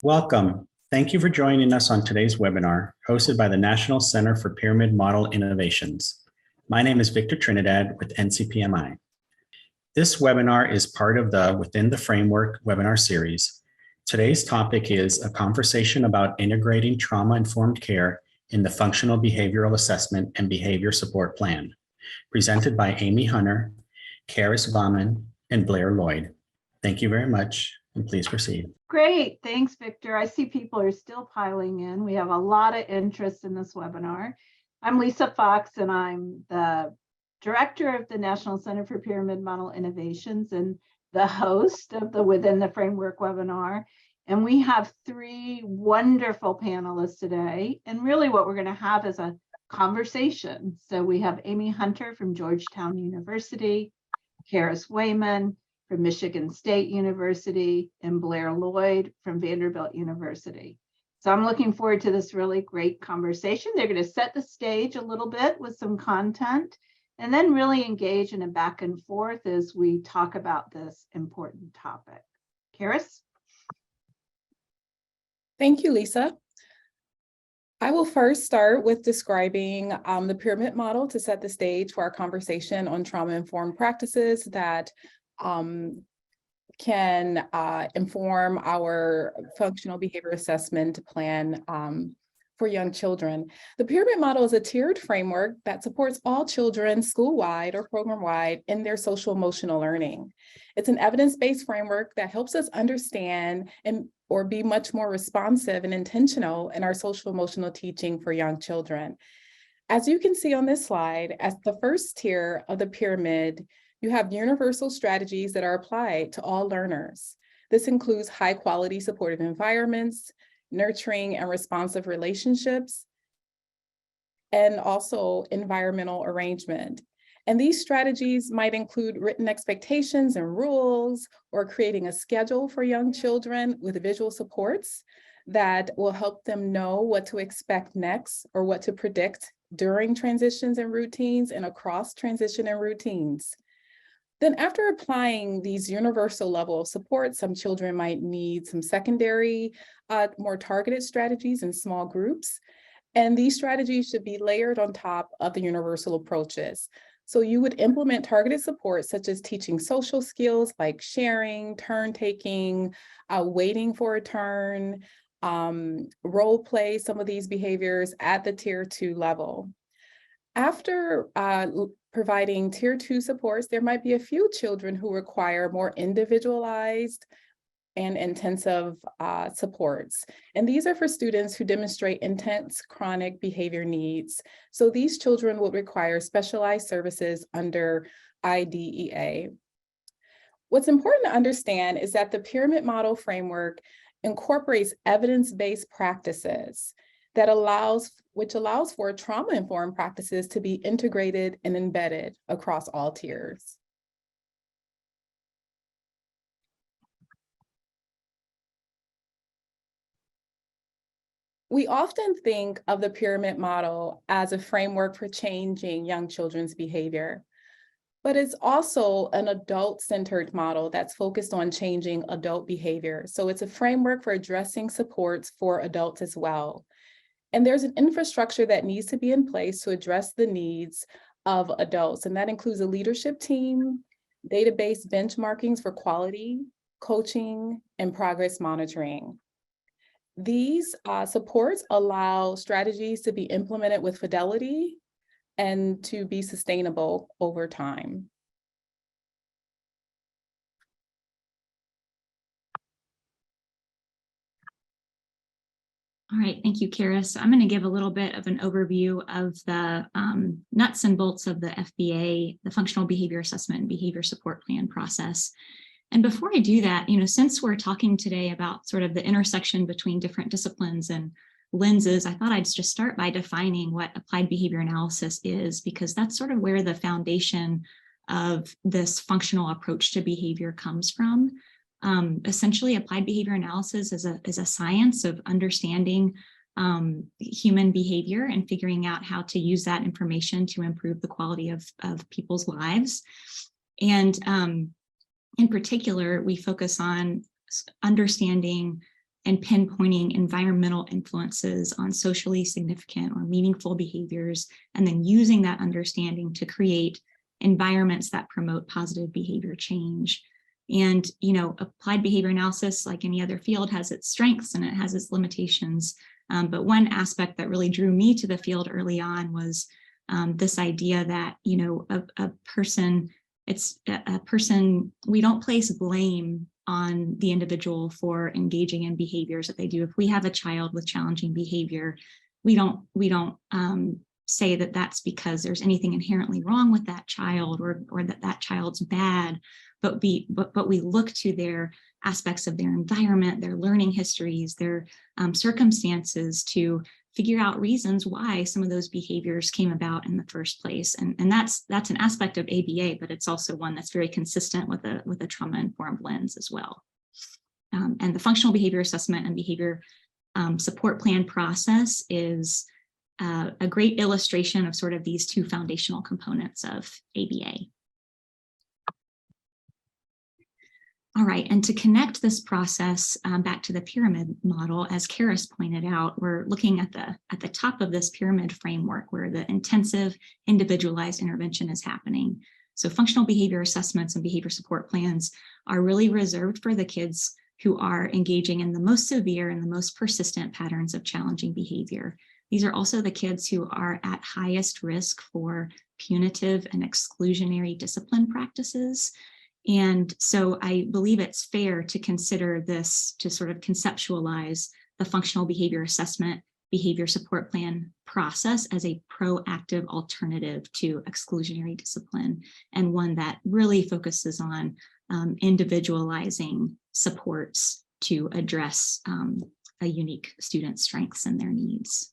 Welcome. Thank you for joining us on today's webinar, hosted by the National Center for Pyramid Model Innovations. My name is Victor Trinidad with NCPMI. This webinar is part of the Within the Framework webinar series. Today's topic is a conversation about integrating trauma-informed care in the Functional Behavioral Assessment and Behavior Support Plan, presented by Amy Hunter, Karis Vahman, and Blair Lloyd. Thank you very much, and please proceed. Great, thanks, Victor. I see people are still piling in. We have a lot of interest in this webinar. I'm Lisa Fox, and I'm the director of the National Center for Pyramid Model Innovations and the host of the Within the Framework webinar. And we have three wonderful panelists today. And really what we're going to have is a conversation. So we have Amy Hunter from Georgetown University, Karis Vahman from Michigan State University, and Blair Lloyd from Vanderbilt University. So I'm looking forward to this really great conversation. They're going to set the stage a little bit with some content, and then really engage in a back and forth as we talk about this important topic. Karis? Thank you, Lisa. I will first start with describing the pyramid model to set the stage for our conversation on trauma-informed practices that can inform our functional behavior assessment plan for young children. The pyramid model is a tiered framework that supports all children school-wide or program-wide in their social emotional learning. It's an evidence-based framework that helps us understand or be much more responsive and intentional in our social emotional teaching for young children. As you can see on this slide, as the first tier of the pyramid, you have universal strategies that are applied to all learners. This includes high-quality supportive environments, nurturing and responsive relationships, and also environmental arrangement. And these strategies might include written expectations and rules, or creating a schedule for young children with visual supports that will help them know what to expect next or what to predict during transitions and routines and across transition and routines. Then after applying these universal level of support, some children might need some secondary, more targeted strategies in small groups. And these strategies should be layered on top of the universal approaches. So you would implement targeted support such as teaching social skills like sharing, turn taking, waiting for a turn, role play some of these behaviors at the tier 2 level. After providing tier 2 supports, there might be a few children who require more individualized and intensive supports. And these are for students who demonstrate intense chronic behavior needs. So these children would require specialized services under IDEA. What's important to understand is that the pyramid model framework incorporates evidence-based practices which allows for trauma-informed practices to be integrated and embedded across all tiers. We often think of the pyramid model as a framework for changing young children's behavior, but it's also an adult-centered model that's focused on changing adult behavior. So it's a framework for addressing supports for adults as well. And there's an infrastructure that needs to be in place to address the needs of adults. And that includes a leadership team, database benchmarkings for quality, coaching, and progress monitoring. These supports allow strategies to be implemented with fidelity and to be sustainable over time. All right, thank you, Karis. I'm going to give a little bit of an overview of the nuts and bolts of the FBA, the Functional Behavior Assessment and Behavior Support Plan process. And before I do that, since we're talking today about sort of the intersection between different disciplines and lenses, I thought I'd just start by defining what applied behavior analysis is, because that's sort of where the foundation of this functional approach to behavior comes from. Essentially, applied behavior analysis is a science of understanding human behavior and figuring out how to use that information to improve the quality of people's lives. And in particular, we focus on understanding and pinpointing environmental influences on socially significant or meaningful behaviors, and then using that understanding to create environments that promote positive behavior change. And, applied behavior analysis, like any other field, has its strengths and it has its limitations. But one aspect that really drew me to the field early on was this idea that, a person, we don't place blame on the individual for engaging in behaviors that they do. If we have a child with challenging behavior, we don't say that that's because there's anything inherently wrong with that child or that child's bad, but we look to their aspects of their environment, their learning histories, their circumstances to figure out reasons why some of those behaviors came about in the first place. And that's an aspect of ABA, but it's also one that's very consistent with a trauma-informed lens as well. And the functional behavior assessment and behavior support plan process is a great illustration of sort of these two foundational components of ABA. All right, and to connect this process back to the pyramid model, as Karis pointed out, we're looking at the top of this pyramid framework where the intensive individualized intervention is happening. So functional behavior assessments and behavior support plans are really reserved for the kids who are engaging in the most severe and the most persistent patterns of challenging behavior. These are also the kids who are at highest risk for punitive and exclusionary discipline practices. And so I believe it's fair to consider this, to sort of conceptualize the functional behavior assessment, behavior support plan process as a proactive alternative to exclusionary discipline, and one that really focuses on individualizing supports to address a unique student's strengths and their needs.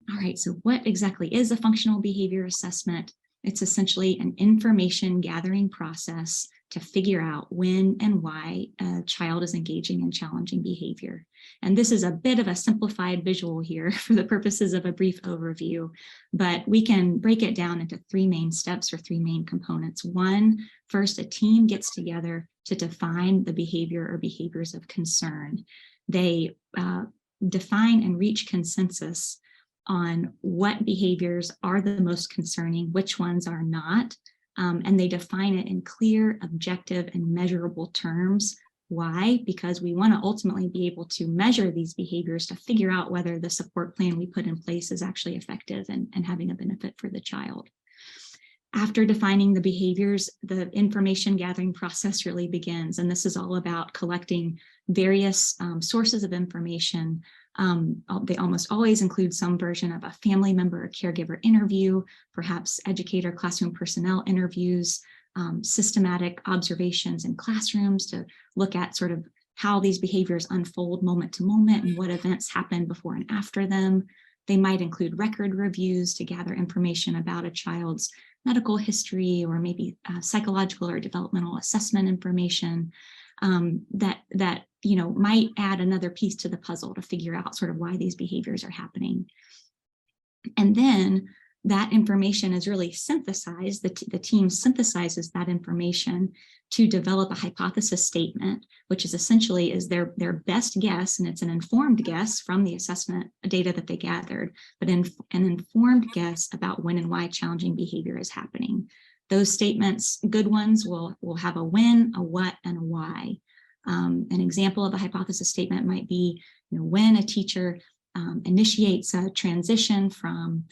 All right, so what exactly is a functional behavior assessment? It's essentially an information gathering process to figure out when and why a child is engaging in challenging behavior. And this is a bit of a simplified visual here for the purposes of a brief overview, but we can break it down into three main steps or three main components. One, first, a team gets together to define the behavior or behaviors of concern. They define and reach consensus on what behaviors are the most concerning, which ones are not, and they define it in clear, objective, and measurable terms. Why? Because we want to ultimately be able to measure these behaviors to figure out whether the support plan we put in place is actually effective and having a benefit for the child. After defining the behaviors, the information gathering process really begins, and this is all about collecting various sources of information. They almost always include some version of a family member or caregiver interview, perhaps educator, classroom personnel interviews, systematic observations in classrooms to look at sort of how these behaviors unfold moment to moment and what events happen before and after them. They might include record reviews to gather information about a child's medical history or maybe psychological or developmental assessment information that might add another piece to the puzzle to figure out sort of why these behaviors are happening. And then that information is really synthesized. The team synthesizes that information to develop a hypothesis statement, which is essentially their best guess, and it's an informed guess from the assessment data that they gathered, but an informed guess about when and why challenging behavior is happening. Those statements, good ones, will have a when, a what, and a why. An example of a hypothesis statement might be, when a teacher initiates a transition from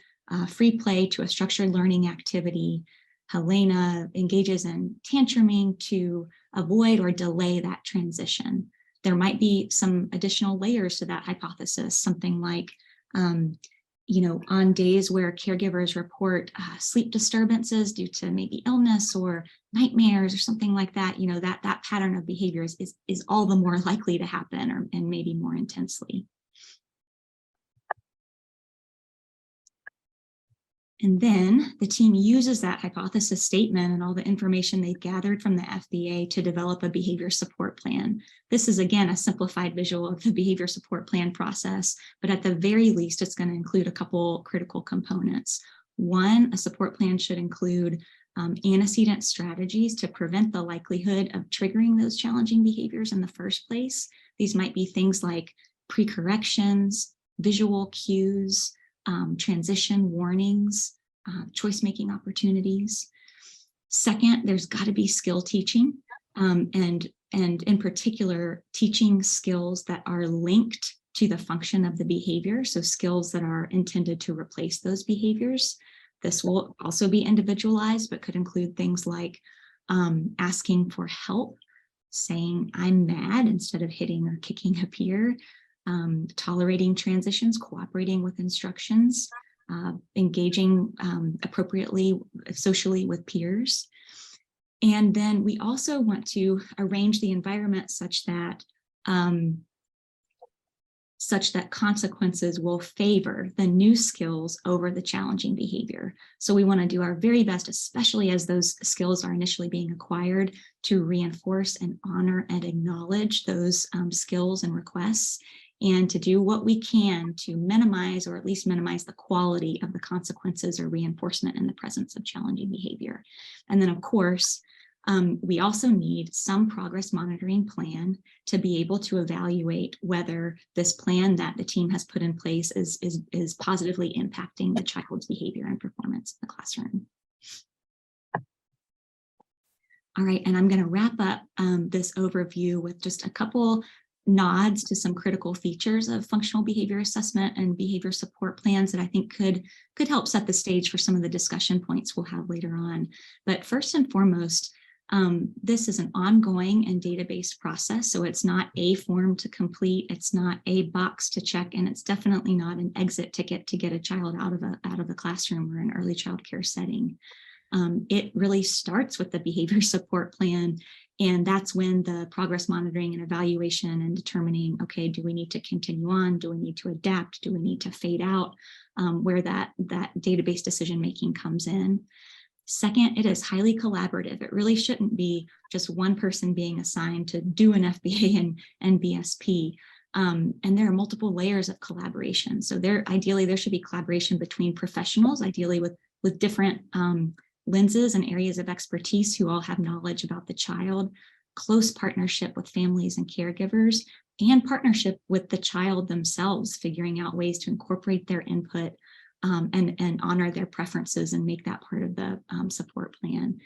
free play to a structured learning activity, Helena engages in tantruming to avoid or delay that transition. There might be some additional layers to that hypothesis, something like, on days where caregivers report sleep disturbances due to maybe illness or nightmares or something like that, that pattern of behaviors is all the more likely to happen and maybe more intensely. And then the team uses that hypothesis statement and all the information they've gathered from the FBA to develop a behavior support plan. This is, again, a simplified visual of the behavior support plan process, but at the very least, it's going to include a couple critical components. One, a support plan should include antecedent strategies to prevent the likelihood of triggering those challenging behaviors in the first place. These might be things like pre-corrections, visual cues, transition warnings, choice-making opportunities. Second, there's got to be skill teaching, and in particular, teaching skills that are linked to the function of the behavior, so skills that are intended to replace those behaviors. This will also be individualized, but could include things like asking for help, saying I'm mad instead of hitting or kicking a peer, tolerating transitions, cooperating with instructions, engaging appropriately socially with peers. And then we also want to arrange the environment such that consequences will favor the new skills over the challenging behavior. So we want to do our very best, especially as those skills are initially being acquired, to reinforce and honor and acknowledge those skills and requests, and to do what we can to minimize, or at least minimize, the quality of the consequences or reinforcement in the presence of challenging behavior. And then, of course, we also need some progress monitoring plan to be able to evaluate whether this plan that the team has put in place is positively impacting the child's behavior and performance in the classroom. All right, and I'm going to wrap up this overview with just a couple nods to some critical features of functional behavior assessment and behavior support plans that I think could help set the stage for some of the discussion points we'll have later on. But first and foremost, this is an ongoing and data-based process, so it's not a form to complete, it's not a box to check, and it's definitely not an exit ticket to get a child out of a classroom or an early child care setting. It really starts with the behavior support plan, and that's when the progress monitoring and evaluation and determining, okay, do we need to continue on? Do we need to adapt? Do we need to fade out? Where that database decision-making comes in. Second, it is highly collaborative. It really shouldn't be just one person being assigned to do an FBA and BSP. And there are multiple layers of collaboration. So ideally there should be collaboration between professionals, ideally with different lenses and areas of expertise who all have knowledge about the child, close partnership with families and caregivers, and partnership with the child themselves, figuring out ways to incorporate their input and honor their preferences and make that part of the support plan.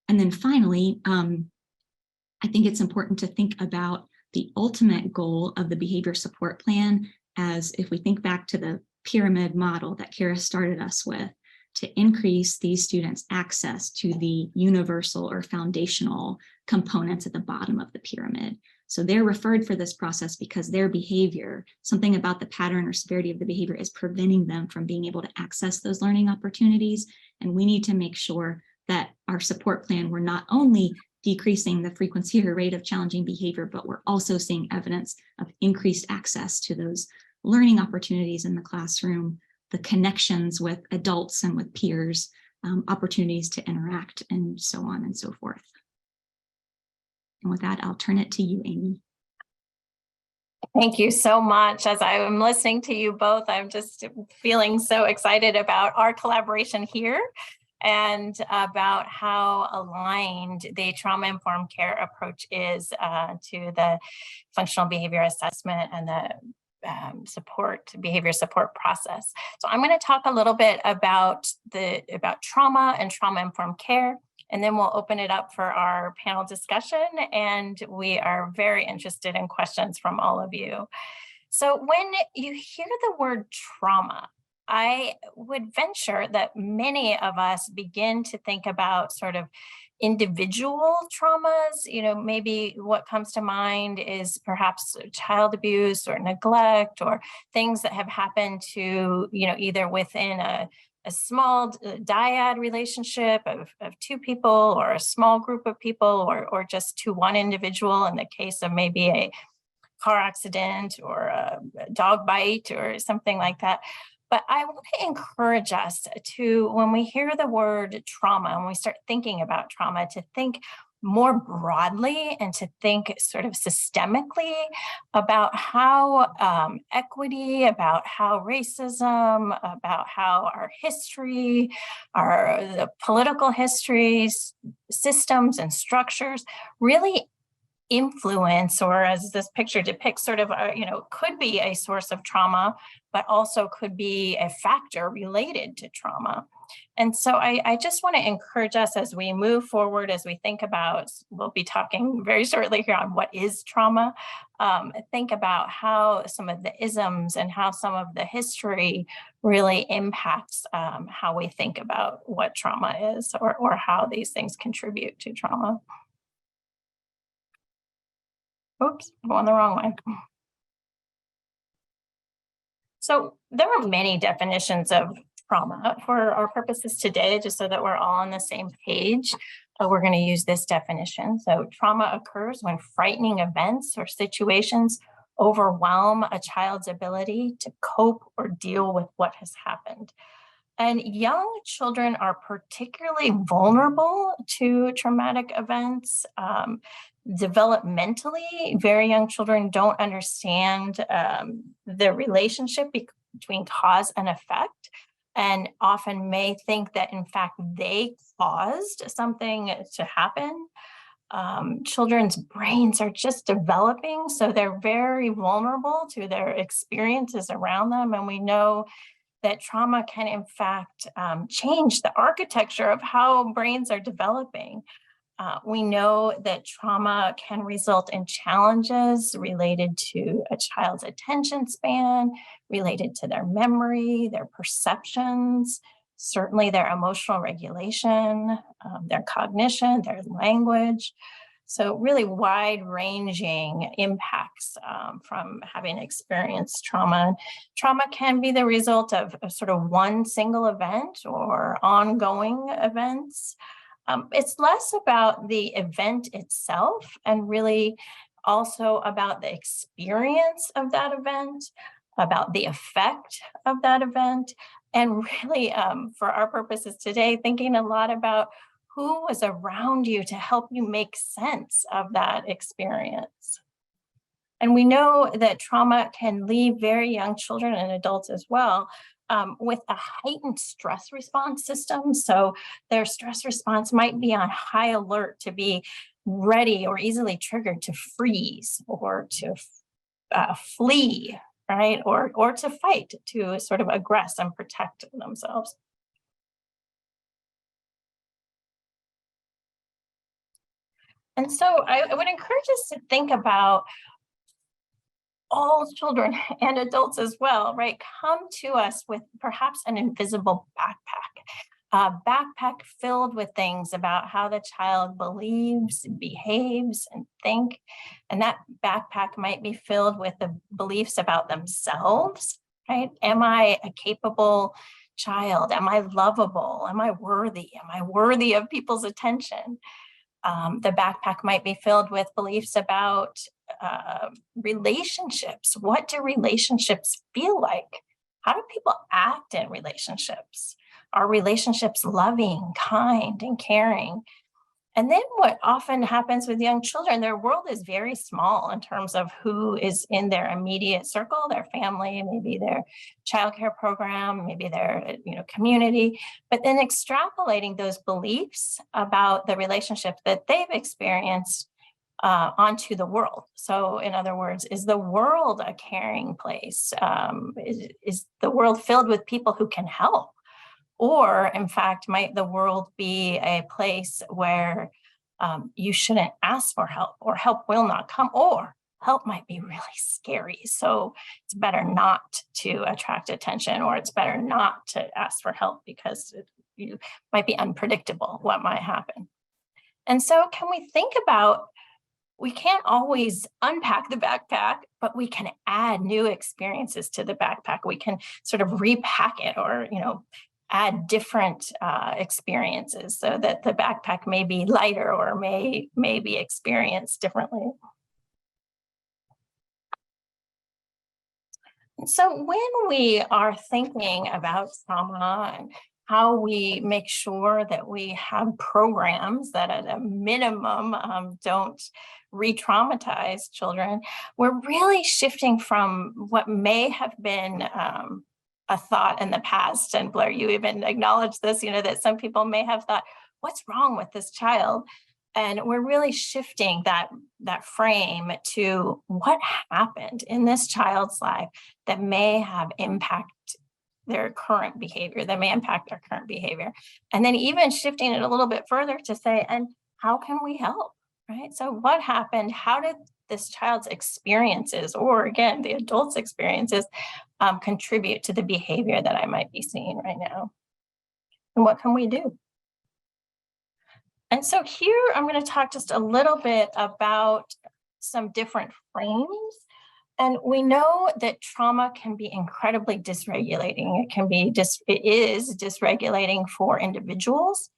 And then finally, I think it's important to think about the ultimate goal of the behavior support plan as, if we think back to the pyramid model that Kara started us with, to increase these students' access to the universal or foundational components at the bottom of the pyramid. So they're referred for this process because their behavior, something about the pattern or severity of the behavior, is preventing them from being able to access those learning opportunities. And we need to make sure that our support plan, we're not only decreasing the frequency or rate of challenging behavior, but we're also seeing evidence of increased access to those learning opportunities in the classroom, the connections with adults and with peers, opportunities to interact, and so on and so forth. And with that, I'll turn it to you, Amy. Thank you so much. As I'm listening to you both, I'm just feeling so excited about our collaboration here and about how aligned the trauma-informed care approach is to the functional behavior assessment and the behavior support process. So I'm going to talk a little bit about trauma and trauma-informed care, and then we'll open it up for our panel discussion. And we are very interested in questions from all of you. So when you hear the word trauma, I would venture that many of us begin to think about sort of individual traumas. Maybe what comes to mind is perhaps child abuse or neglect, or things that have happened to, either within a small dyad relationship of two people, or a small group of people, or just to one individual in the case of maybe a car accident or a dog bite or something like that. But I want to encourage us to, when we hear the word trauma and we start thinking about trauma, to think more broadly and to think sort of systemically about how equity, about how racism, about how our history, the political histories, systems and structures really influence, or as this picture depicts, sort of, could be a source of trauma, but also could be a factor related to trauma. And so I just want to encourage us as we move forward, as we think about, we'll be talking very shortly here on what is trauma, think about how some of the isms and how some of the history really impacts how we think about what trauma is, or how these things contribute to trauma. Oops, I'm going the wrong way. So there are many definitions of trauma. For our purposes today, just so that we're all on the same page, we're going to use this definition. So trauma occurs when frightening events or situations overwhelm a child's ability to cope or deal with what has happened. And young children are particularly vulnerable to traumatic events. Developmentally, very young children don't understand the relationship between cause and effect, and often may think that, in fact, they caused something to happen. Children's brains are just developing, so they're very vulnerable to their experiences around them. And we know that trauma can, in fact, change the architecture of how brains are developing. We know that trauma can result in challenges related to a child's attention span, related to their memory, their perceptions, certainly their emotional regulation, their cognition, their language. So really wide-ranging impacts from having experienced trauma. Trauma can be the result of sort of one single event or ongoing events. It's less about the event itself and really also about the experience of that event, about the effect of that event, and really, for our purposes today, thinking a lot about who was around you to help you make sense of that experience. And we know that trauma can leave very young children and adults as well with a heightened stress response system. So their stress response might be on high alert to be ready or easily triggered to freeze or to flee, right? Or to fight, to sort of aggress and protect themselves. And so I would encourage us to think about all children and adults as well, right? Come to us with perhaps an invisible backpack, a backpack filled with things about how the child believes, behaves, and think. And that backpack might be filled with the beliefs about themselves, right? Am I a capable child? Am I lovable? Am I worthy? Am I worthy of people's attention? The backpack might be filled with beliefs about relationships. What do relationships feel like? How do people act in relationships? Are relationships loving, kind, and caring? And then what often happens with young children, their world is very small in terms of who is in their immediate circle, their family, maybe their childcare program, maybe their community, but then extrapolating those beliefs about the relationship that they've experienced onto the world. So in other words, is the world a caring place? Is the world filled with people who can help? Or in fact, might the world be a place where you shouldn't ask for help, or help will not come, or help might be really scary. So it's better not to attract attention, or it's better not to ask for help because you might be unpredictable what might happen. And so can we think about, we can't always unpack the backpack, but we can add new experiences to the backpack. We can sort of repack it, or, add different experiences so that the backpack may be lighter or may be experienced differently. So when we are thinking about trauma and how we make sure that we have programs that at a minimum don't re-traumatize children, we're really shifting from what may have been a thought in the past. And Blair, you even acknowledged this, that some people may have thought, what's wrong with this child? And we're really shifting that frame to what happened in this child's life that may have impacted their current behavior, that may impact their current behavior. And then even shifting it a little bit further to say, and how can we help, right? So what happened? How did this child's experiences, or again, the adult's experiences, contribute to the behavior that I might be seeing right now? And what can we do? And so here I'm going to talk just a little bit about some different frames. And we know that trauma can be incredibly dysregulating. It is dysregulating for individuals,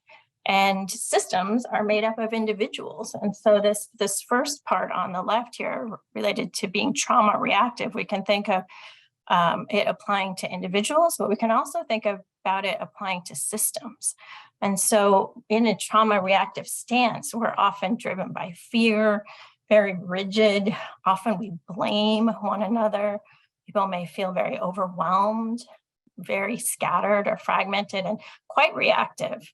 and systems are made up of individuals. And so this first part on the left here related to being trauma reactive, we can think of it applying to individuals, but we can also think about it applying to systems. And so in a trauma reactive stance, we're often driven by fear, very rigid. Often we blame one another. People may feel very overwhelmed, very scattered or fragmented, and quite reactive.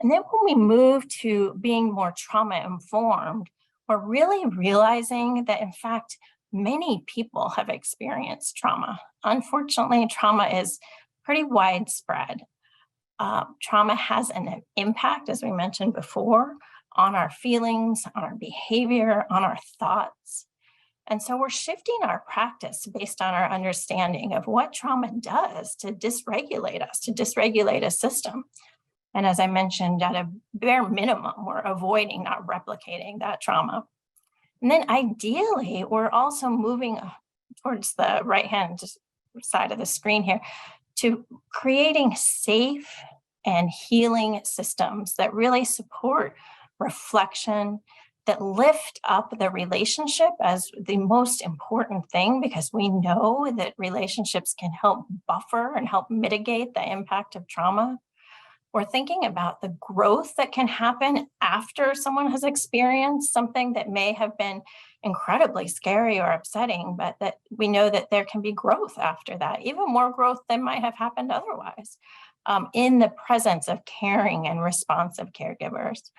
And then when we move to being more trauma informed, we're really realizing that in fact, many people have experienced trauma. Unfortunately, trauma is pretty widespread. Trauma has an impact, as we mentioned before, on our feelings, on our behavior, on our thoughts. And so we're shifting our practice based on our understanding of what trauma does to dysregulate us, to dysregulate a system. And as I mentioned, at a bare minimum, we're avoiding, not replicating that trauma. And then ideally, we're also moving towards the right-hand side of the screen here to creating safe and healing systems that really support reflection, that lift up the relationship as the most important thing, because we know that relationships can help buffer and help mitigate the impact of trauma. We're thinking about the growth that can happen after someone has experienced something that may have been incredibly scary or upsetting, but that we know that there can be growth after that, even more growth than might have happened otherwise, in the presence of caring and responsive caregivers.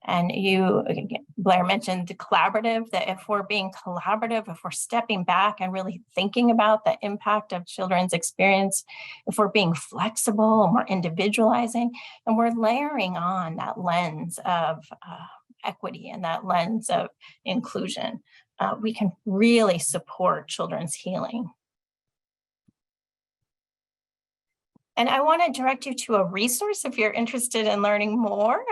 And Blair mentioned the collaborative, that if we're being collaborative, if we're stepping back and really thinking about the impact of children's experience, if we're being flexible and we're individualizing, and we're layering on that lens of equity and that lens of inclusion, we can really support children's healing. And I want to direct you to a resource if you're interested in learning more.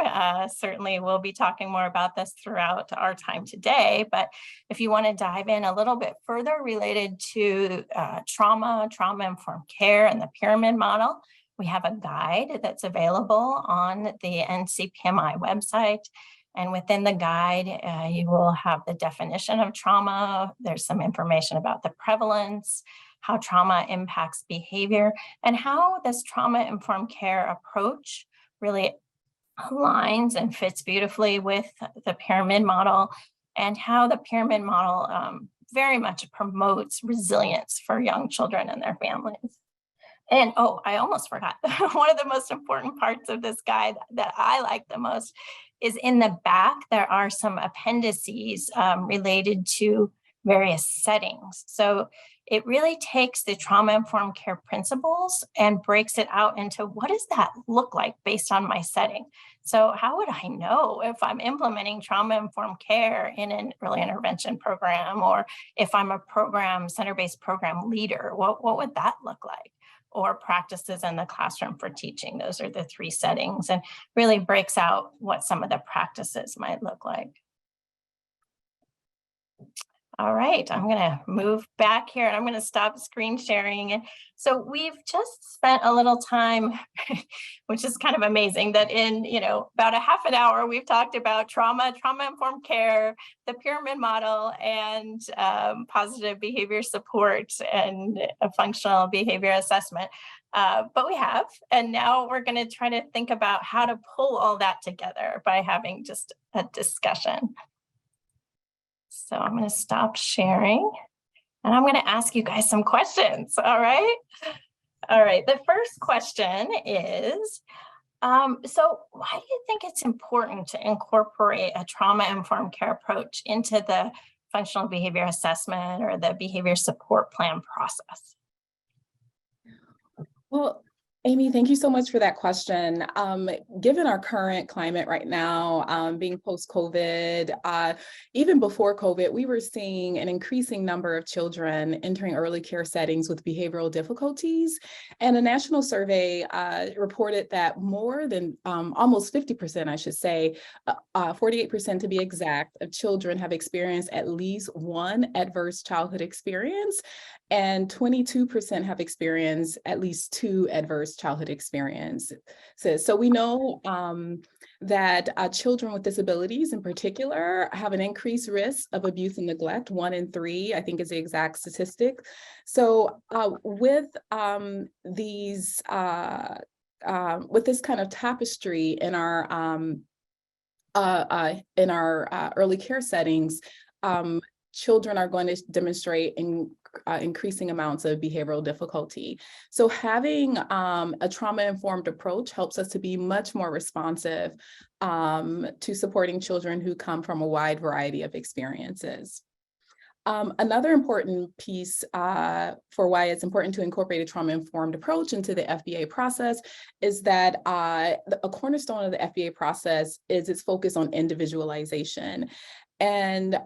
Certainly we'll be talking more about this throughout our time today, but if you want to dive in a little bit further related to trauma-informed care, and the pyramid model, we have a guide that's available on the NCPMI website. And within the guide, you will have the definition of trauma. There's some information about the prevalence, how trauma impacts behavior, and how this trauma-informed care approach really aligns and fits beautifully with the pyramid model, and how the pyramid model very much promotes resilience for young children and their families. And oh, I almost forgot. One of the most important parts of this guide that I like the most is in the back, there are some appendices related to various settings. So it really takes the trauma-informed care principles and breaks it out into what does that look like based on my setting? So how would I know if I'm implementing trauma-informed care in an early intervention program, or if I'm a center-based program leader, what would that look like? Or practices in the classroom for teaching. Those are the three settings, and really breaks out what some of the practices might look like. All right, I'm going to move back here and I'm going to stop screen sharing. And so we've just spent a little time, which is kind of amazing that in, about a half an hour, we've talked about trauma-informed care, the pyramid model, and positive behavior support and a functional behavior assessment. But we have, and now we're going to try to think about how to pull all that together by having just a discussion. So I'm going to stop sharing and I'm going to ask you guys some questions. All right. All right. The first question is, so why do you think it's important to incorporate a trauma-informed care approach into the functional behavior assessment or the behavior support plan process? Well, Amy, thank you so much for that question. Given our current climate right now, being post-COVID, even before COVID, we were seeing an increasing number of children entering early care settings with behavioral difficulties. And a national survey reported that more than almost 50%, I should say, 48% to be exact, of children have experienced at least one adverse childhood experience, and 22% have experienced at least two adverse childhood experiences. So we know that children with disabilities in particular have an increased risk of abuse and neglect. 1 in 3, I think, is the exact statistic. So with this kind of tapestry in our early care settings, children are going to demonstrate increasing amounts of behavioral difficulty. So having a trauma-informed approach helps us to be much more responsive to supporting children who come from a wide variety of experiences. Another important piece for why it's important to incorporate a trauma-informed approach into the FBA process is that a cornerstone of the FBA process is its focus on individualization. And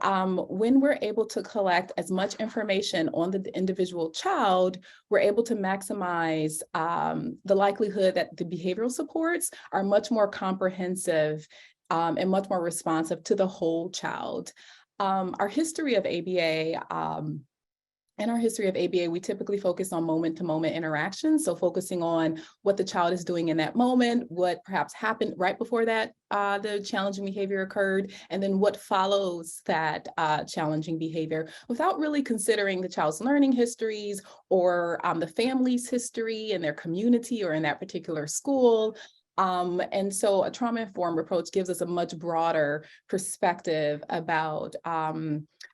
when we're able to collect as much information on the individual child, we're able to maximize the likelihood that the behavioral supports are much more comprehensive and much more responsive to the whole child. Our history of ABA, in our history of ABA, we typically focus on moment-to-moment interactions. So focusing on what the child is doing in that moment, what perhaps happened right before that the challenging behavior occurred, and then what follows that challenging behavior, without really considering the child's learning histories or the family's history in their community or in that particular school. And so a trauma-informed approach gives us a much broader perspective about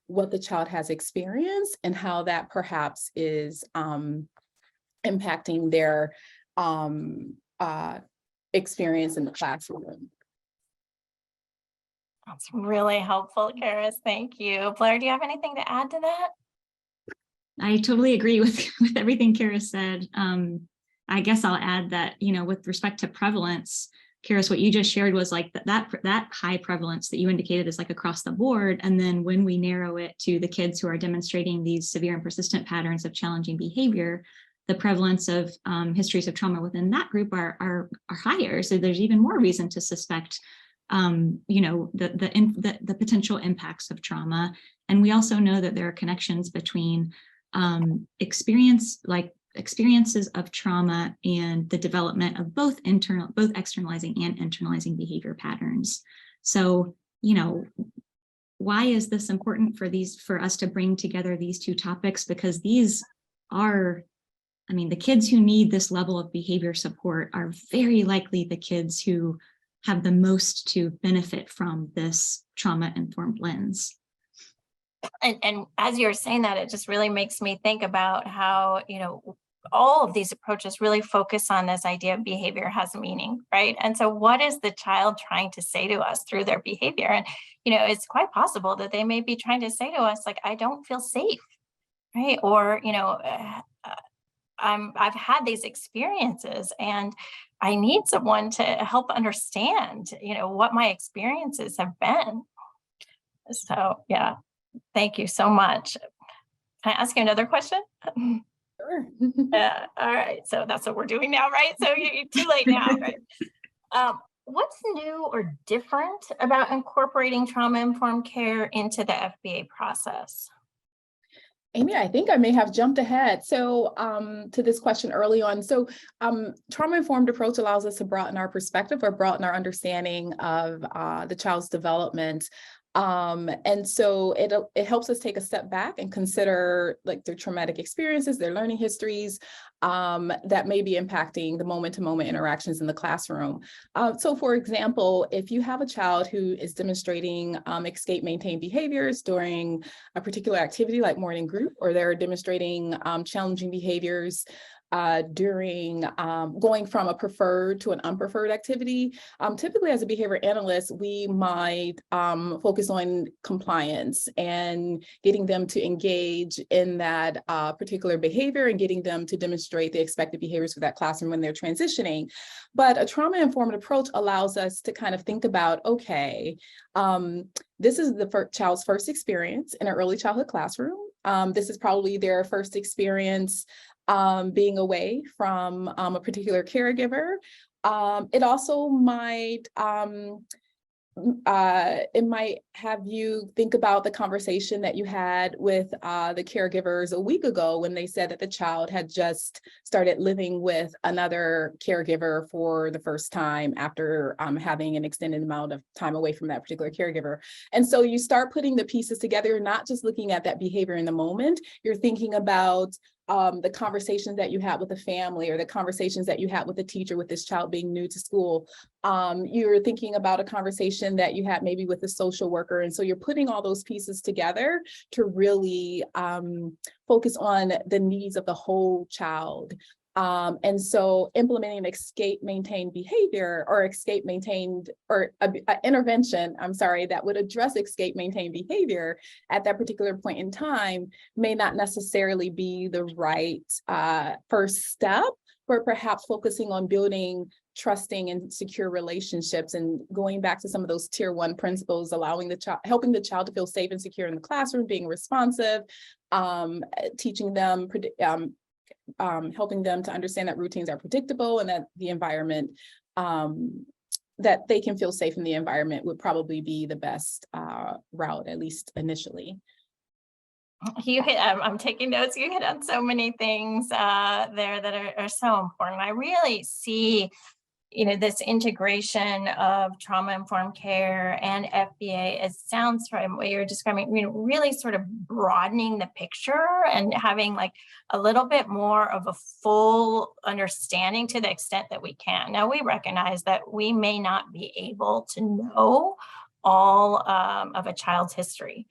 what the child has experienced and how that perhaps is impacting their experience in the classroom. That's really helpful, Karis. Thank you. Blair, do you have anything to add to that? I totally agree with everything Karis said. I guess I'll add that, with respect to prevalence, Karis, what you just shared was like that high prevalence that you indicated is like across the board. And then when we narrow it to the kids who are demonstrating these severe and persistent patterns of challenging behavior, the prevalence of histories of trauma within that group are higher. So there's even more reason to suspect, the potential impacts of trauma. And we also know that there are connections between experiences of trauma and the development of both externalizing and internalizing behavior patterns. So, why is this important for us to bring together these two topics? Because these are, the kids who need this level of behavior support are very likely the kids who have the most to benefit from this trauma-informed lens. And as you're saying that, it just really makes me think about how, all of these approaches really focus on this idea of behavior has meaning, right? And so what is the child trying to say to us through their behavior? And, it's quite possible that they may be trying to say to us, like, I don't feel safe, right? Or, I've had these experiences and I need someone to help understand, what my experiences have been. So, yeah, thank you so much. Can I ask you another question? Sure. Yeah. All right. So that's what we're doing now, right? So you're too late now, right? What's new or different about incorporating trauma-informed care into the FBA process? Amy, I think I may have jumped ahead. So to this question early on. So trauma-informed approach allows us to broaden our perspective or broaden our understanding of the child's development. And so it helps us take a step back and consider like their traumatic experiences, their learning histories that may be impacting the moment-to-moment interactions in the classroom. So for example, if you have a child who is demonstrating escape maintain behaviors during a particular activity like morning group, or they're demonstrating challenging behaviors during going from a preferred to an unpreferred activity. Typically as a behavior analyst, we might focus on compliance and getting them to engage in that particular behavior and getting them to demonstrate the expected behaviors for that classroom when they're transitioning. But a trauma-informed approach allows us to kind of think about, okay, this is the child's first experience in an early childhood classroom. This is probably their first experience being away from a particular caregiver. It also might it might have you think about the conversation that you had with the caregivers a week ago when they said that the child had just started living with another caregiver for the first time after having an extended amount of time away from that particular caregiver. And so you start putting the pieces together. You're not just looking at that behavior in the moment, you're thinking about the conversations that you had with the family or the conversations that you had with the teacher with this child being new to school. You're thinking about a conversation that you had maybe with the social worker. And so you're putting all those pieces together to really focus on the needs of the whole child. And so implementing escape maintained behavior or escape maintained or an intervention, that would address escape maintained behavior at that particular point in time may not necessarily be the right first step, but perhaps focusing on building trusting and secure relationships and going back to some of those tier 1 principles, allowing the child, helping the child to feel safe and secure in the classroom, being responsive, teaching them, helping them to understand that routines are predictable and that the environment, that they can feel safe in the environment would probably be the best route, at least initially. You hit, I'm taking notes. You hit on so many things there that are so important. I really see, this integration of trauma-informed care and FBA, it sounds from what you're describing, really sort of broadening the picture and having like a little bit more of a full understanding to the extent that we can. Now, we recognize that we may not be able to know all of a child's history.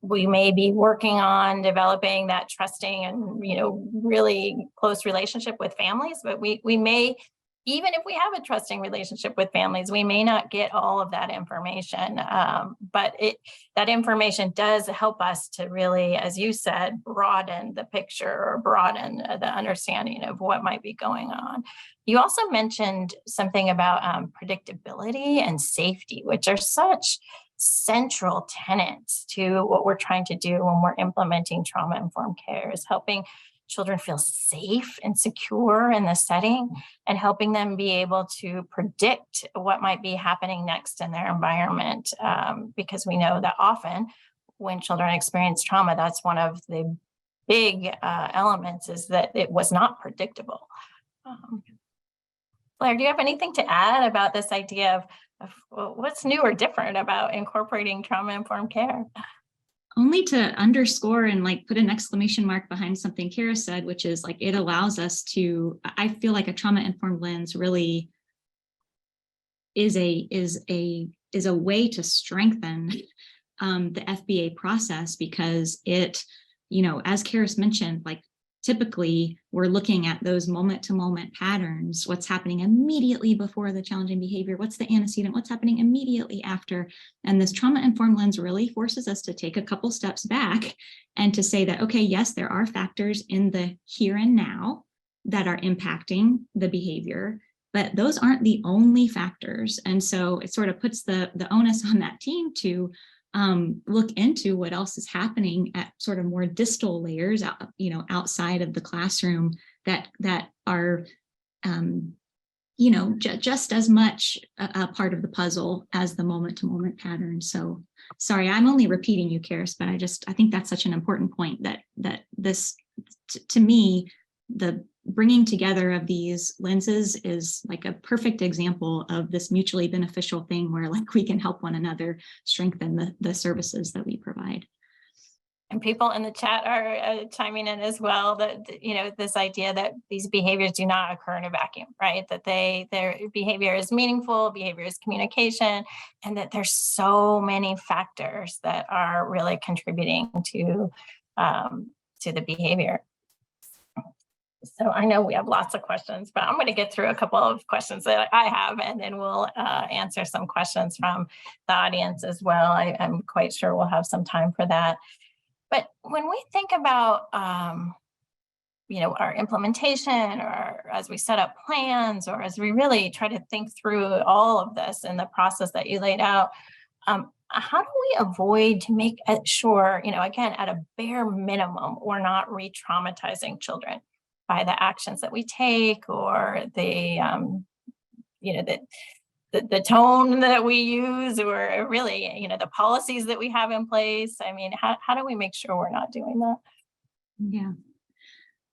We may be working on developing that trusting and, really close relationship with families, but we may, even if we have a trusting relationship with families, we may not get all of that information, but that information does help us to really, as you said, broaden the picture or broaden the understanding of what might be going on. You also mentioned something about predictability and safety, which are such central tenets to what we're trying to do when we're implementing trauma-informed care, is helping children feel safe and secure in the setting and helping them be able to predict what might be happening next in their environment. Because we know that often when children experience trauma, that's one of the big elements, is that it was not predictable. Blair, do you have anything to add about this idea of what's new or different about incorporating trauma-informed care? Only to underscore and put an exclamation mark behind something Kara said, which is it allows us to, I feel like a trauma-informed lens really is a way to strengthen the FBA process, because it, as Karis mentioned, typically we're looking at those moment-to-moment patterns, what's happening immediately before the challenging behavior, what's the antecedent, what's happening immediately after. And this trauma-informed lens really forces us to take a couple steps back and to say that, okay, yes, there are factors in the here and now that are impacting the behavior, but those aren't the only factors. And so it sort of puts the onus on that team to look into what else is happening at sort of more distal layers, outside of the classroom that are just as much a part of the puzzle as the moment-to-moment pattern. So sorry, I'm only repeating you, Karis, but I think that's such an important point that this, to me, the bringing together of these lenses is like a perfect example of this mutually beneficial thing where like we can help one another strengthen the services that we provide. And people in the chat are chiming in as well that, this idea that these behaviors do not occur in a vacuum, right? That their behavior is meaningful, behavior is communication, and that there's so many factors that are really contributing to the behavior. So I know we have lots of questions, but I'm going to get through a couple of questions that I have, and then we'll answer some questions from the audience as well. I'm quite sure we'll have some time for that. But when we think about, our implementation, or as we set up plans, or as we really try to think through all of this in the process that you laid out, how do we avoid to make sure, again, at a bare minimum, we're not re-traumatizing children by the actions that we take, or the tone that we use, or really, the policies that we have in place? I mean, how do we make sure we're not doing that? Yeah,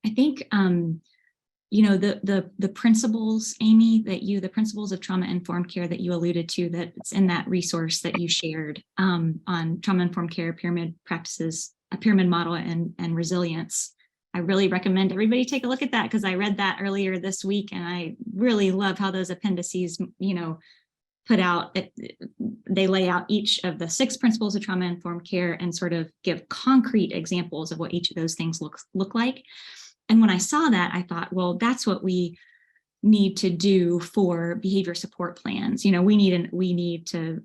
I think, the principles, Amy, the principles of trauma-informed care that you alluded to, that's in that resource that you shared on trauma-informed care, pyramid practices, a pyramid model, and resilience. I really recommend everybody take a look at that, because I read that earlier this week, and I really love how those appendices, put out, they lay out each of the 6 principles of trauma-informed care and sort of give concrete examples of what each of those things look like. And when I saw that, I thought, well, that's what we need to do for behavior support plans. We need to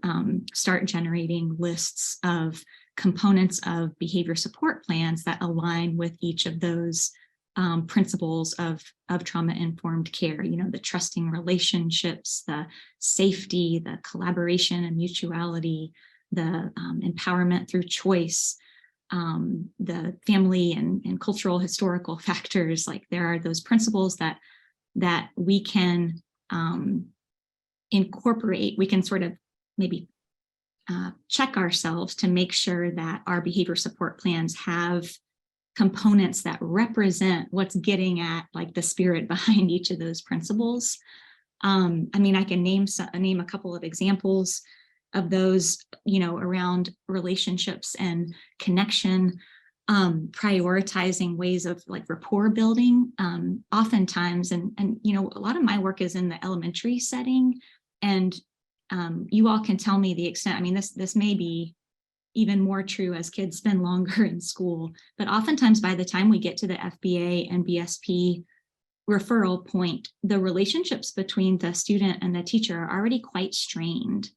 start generating lists of components of behavior support plans that align with each of those principles of trauma-informed care. The trusting relationships, the safety, the collaboration and mutuality, the empowerment through choice, the family and cultural historical factors. Like, there are those principles that we can incorporate. We can sort of maybe check ourselves to make sure that our behavior support plans have components that represent what's getting at, like, the spirit behind each of those principles. I can name a couple of examples of those, around relationships and connection, prioritizing ways of like rapport building. Oftentimes, and a lot of my work is in the elementary setting, and you all can tell me the extent. This may be even more true as kids spend longer in school, but oftentimes by the time we get to the FBA and BSP referral point, the relationships between the student and the teacher are already quite strained.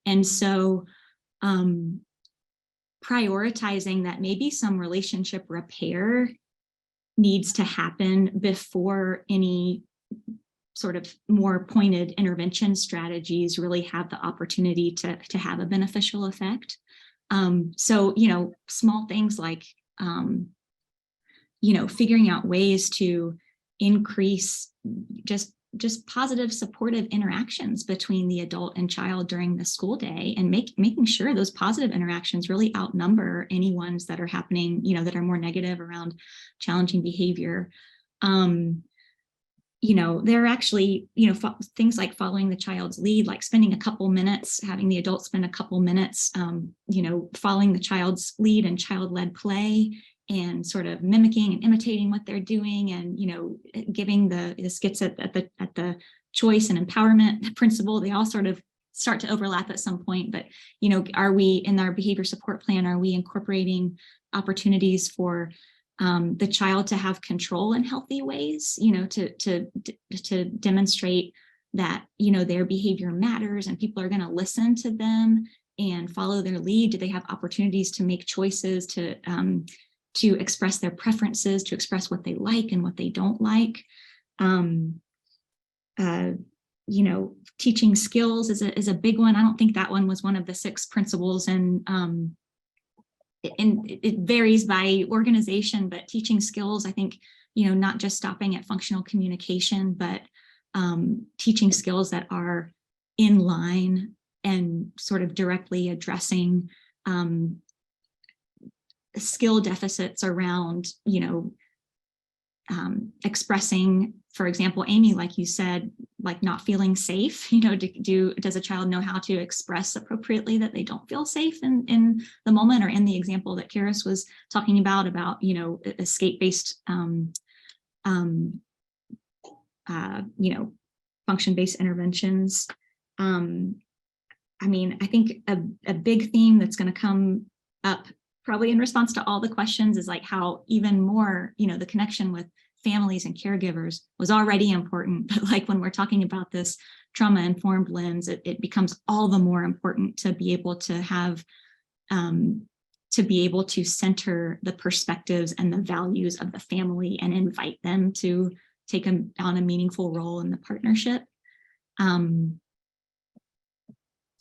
And so prioritizing that maybe some relationship repair needs to happen before any sort of more pointed intervention strategies really have the opportunity to have a beneficial effect. So, small things like, figuring out ways to increase just positive supportive interactions between the adult and child during the school day, and making sure those positive interactions really outnumber any ones that are happening, that are more negative around challenging behavior. There are actually, things like following the child's lead, like spending a couple minutes, having the adult spend a couple minutes, following the child's lead and child-led play, and sort of mimicking and imitating what they're doing, and, giving this gets at the choice and empowerment principle. They all sort of start to overlap at some point, but, are we, in our behavior support plan, are we incorporating opportunities for the child to have control in healthy ways, to demonstrate that, their behavior matters and people are going to listen to them and follow their lead? Do they have opportunities to make choices, to express their preferences, to express what they like and what they don't like? Teaching skills is a big one. I don't think that one was one of the 6 principles, and it varies by organization, but teaching skills, I think, not just stopping at functional communication, but teaching skills that are in line and sort of directly addressing skill deficits around, expressing, for example, Amy, like you said, like not feeling safe, does a child know how to express appropriately that they don't feel safe in the moment, or in the example that Karis was talking about, escape-based, function-based interventions. I think a big theme that's going to come up probably in response to all the questions is like how even more, the connection with families and caregivers was already important, but like when we're talking about this trauma-informed lens, it becomes all the more important to be able to have, to be able to center the perspectives and the values of the family and invite them to take on a meaningful role in the partnership.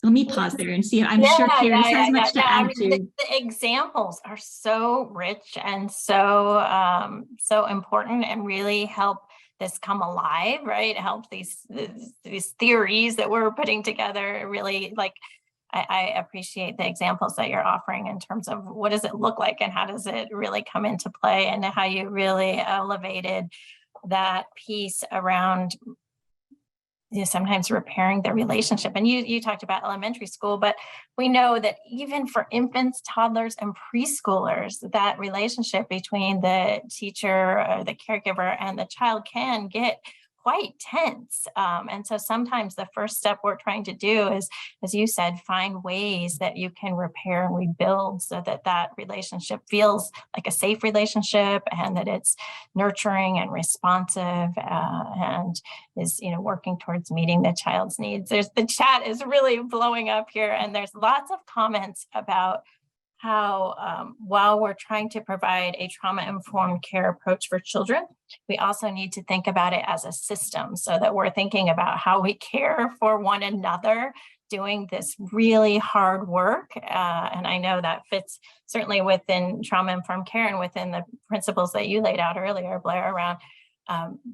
Let me pause there and see. I'm sure Karis has much to add to. The examples are so rich and so so important, and really help this come alive, right? Help these theories that we're putting together really, like, I appreciate the examples that you're offering in terms of what does it look like and how does it really come into play, and how you really elevated that piece around sometimes repairing the relationship. And you talked about elementary school, but we know that even for infants, toddlers, and preschoolers, that relationship between the teacher or the caregiver and the child can get quite tense. And so sometimes the first step we're trying to do is, as you said, find ways that you can repair and rebuild so that that relationship feels like a safe relationship, and that it's nurturing and responsive, and is, working towards meeting the child's needs. The chat is really blowing up here, and there's lots of comments about how while we're trying to provide a trauma-informed care approach for children, we also need to think about it as a system, so that we're thinking about how we care for one another doing this really hard work. And I know that fits certainly within trauma-informed care and within the principles that you laid out earlier, Blair, around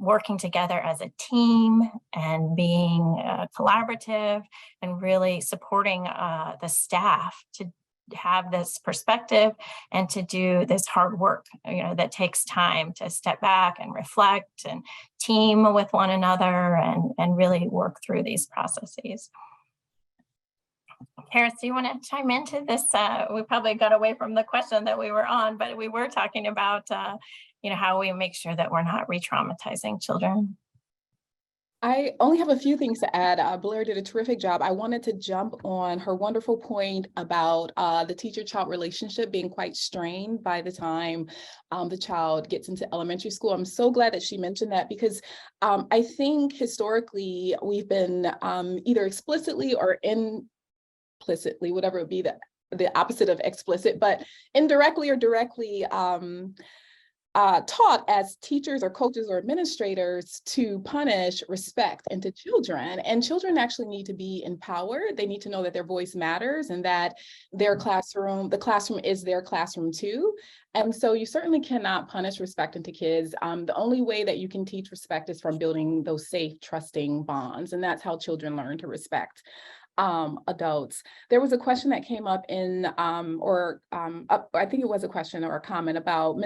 working together as a team and being collaborative, and really supporting the staff to have this perspective and to do this hard work, that takes time to step back and reflect and team with one another, and really work through these processes. Karis, do you want to chime into this? We probably got away from the question that we were on, but we were talking about, how we make sure that we're not re-traumatizing children. I only have a few things to add. Blair did a terrific job. I wanted to jump on her wonderful point about the teacher-child relationship being quite strained by the time the child gets into elementary school. I'm so glad that she mentioned that, because I think historically we've been either explicitly or implicitly, whatever it would be, the opposite of explicit, but indirectly or directly taught as teachers or coaches or administrators to punish respect into children. And children actually need to be empowered. They need to know that their voice matters, and that their classroom, the classroom is their classroom too. And so you certainly cannot punish respect into kids. The only way that you can teach respect is from building those safe, trusting bonds. And that's how children learn to respect adults. There was a question that came up in, I think it was a question or a comment about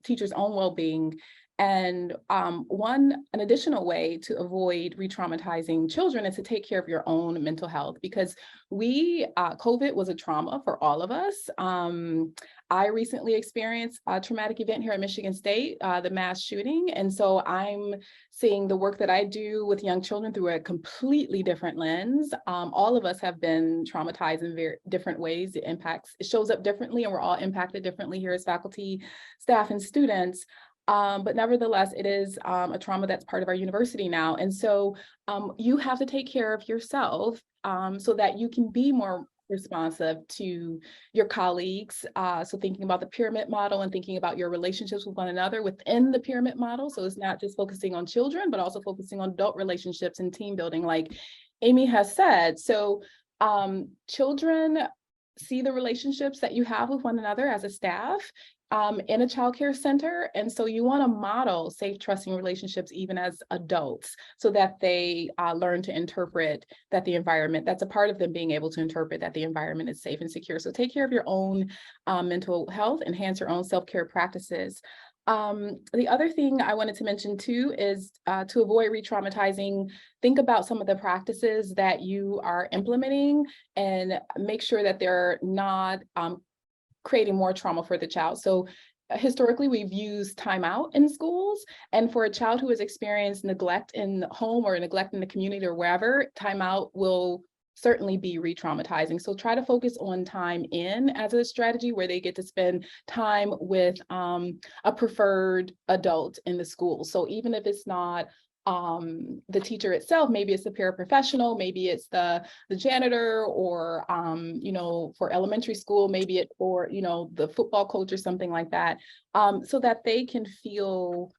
teachers' own well-being. And an additional way to avoid re-traumatizing children is to take care of your own mental health, because COVID was a trauma for all of us. I recently experienced a traumatic event here at Michigan State, the mass shooting. And so I'm seeing the work that I do with young children through a completely different lens. All of us have been traumatized in very different ways. It shows up differently, and we're all impacted differently here as faculty, staff, and students. But nevertheless, it is a trauma that's part of our university now. And so you have to take care of yourself so that you can be more responsive to your colleagues. So thinking about the pyramid model and thinking about your relationships with one another within the pyramid model. So it's not just focusing on children, but also focusing on adult relationships and team building, like Amy has said. So children see the relationships that you have with one another as a staff, in a childcare center. And so you want to model safe, trusting relationships even as adults so that they learn to interpret that the environment, that's a part of them being able to interpret that the environment is safe and secure. So take care of your own mental health, enhance your own self-care practices. The other thing I wanted to mention too is to avoid re-traumatizing, think about some of the practices that you are implementing and make sure that they're not creating more trauma for the child. So historically, we've used timeout in schools, and for a child who has experienced neglect in home or neglect in the community or wherever, timeout will certainly be re-traumatizing. So try to focus on time in as a strategy where they get to spend time with a preferred adult in the school. So even if it's not the teacher itself, maybe it's the paraprofessional, maybe it's the janitor, or you know, for elementary school, maybe it's for, you know, the football coach or something like that, so that they can feel